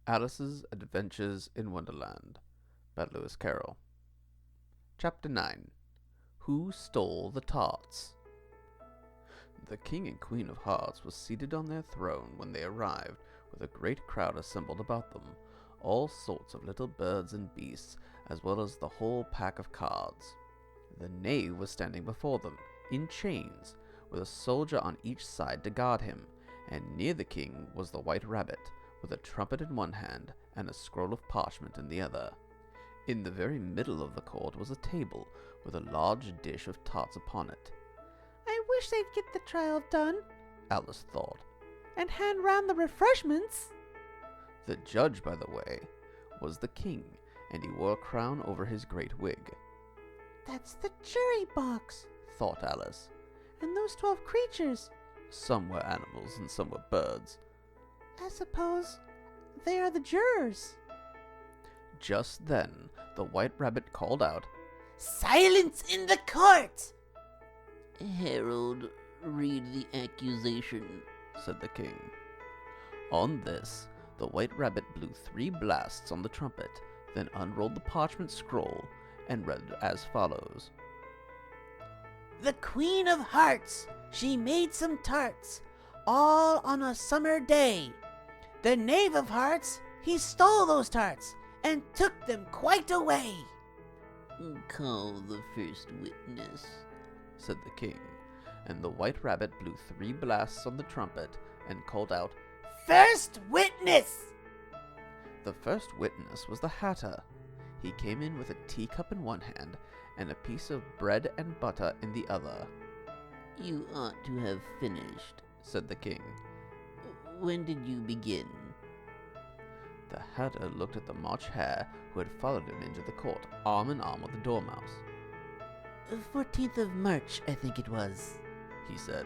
Alice's Adventures in Wonderland by Lewis Carroll. Chapter 9. Who Stole the Tarts? The King and Queen of Hearts was seated on their throne when they arrived, with a great crowd assembled about them, all sorts of little birds and beasts, as well as the whole pack of cards. The knave was standing before them, in chains, with a soldier on each side to guard him, and near the king was the white rabbit, with a trumpet in one hand and a scroll of parchment in the other. In the very middle of the court was a table, with a large dish of tarts upon it. "I wish they'd get the trial done," Alice thought. "and hand round the refreshments." The judge, by the way, was the king, and he wore a crown over his great wig. "That's the jury box," thought Alice. "and those 12 creatures. Some were animals and some were birds. I suppose they are the jurors." Just then, the white rabbit called out, "Silence in the court!" "Herald, read the accusation," said the king. On this, the white rabbit blew 3 blasts on the trumpet, then unrolled the parchment scroll and read as follows. "The Queen of Hearts, she made some tarts, all on a summer day. The Knave of Hearts, he stole those tarts, and took them quite away." "Call the first witness," said the king, and the white rabbit blew 3 blasts on the trumpet and called out, "First witness!" The first witness was the Hatter. He came in with a teacup in one hand and a piece of bread and butter in the other. "You ought to have finished," said the king. "When did you begin?" The Hatter looked at the March Hare, who had followed him into the court, arm in arm with the Dormouse. 14th of March, I think it was," he said.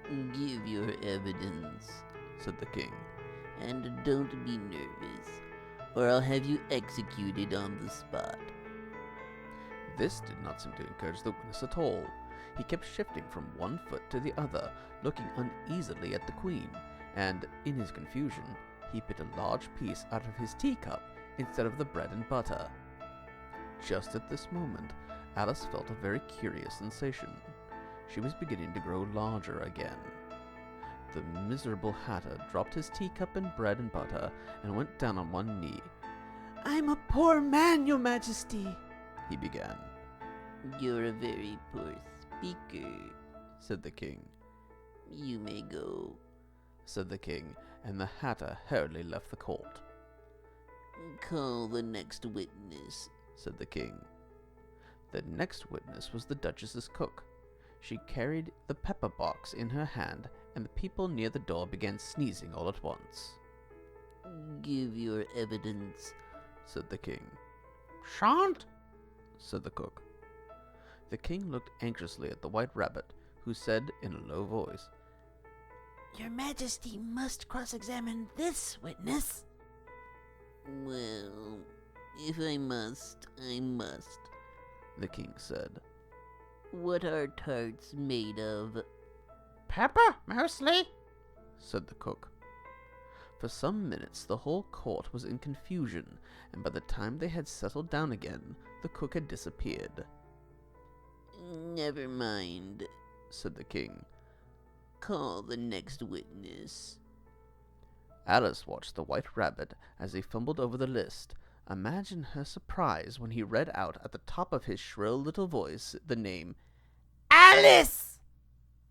"Give your evidence," said the king. "and don't be nervous, or I'll have you executed on the spot." This did not seem to encourage the witness at all. He kept shifting from one foot to the other, looking uneasily at the queen, and, in his confusion, he bit a large piece out of his teacup instead of the bread and butter. Just at this moment, Alice felt a very curious sensation. She was beginning to grow larger again. The miserable Hatter dropped his teacup and bread and butter and went down on one knee. "I'm a poor man, your majesty," he began. "You're a very poor speaker," said the king. "You may go," said the king, and the Hatter hurriedly left the court. "Call the next witness," said the king. The next witness was the Duchess's cook. She carried the pepper box in her hand, and the people near the door began sneezing all at once. "Give your evidence," said the king. "Shan't," said the cook. The king looked anxiously at the white rabbit, who said in a low voice, "Your Majesty must cross-examine this witness." "Well, if I must, I must," the king said. "What are tarts made of?" "Pepper, mostly," said the cook. For some minutes the whole court was in confusion, and by the time they had settled down again, the cook had disappeared. "Never mind," said the king. "Call the next witness." Alice watched the white rabbit as he fumbled over the list. Imagine her surprise when he read out at the top of his shrill little voice the name "Alice!"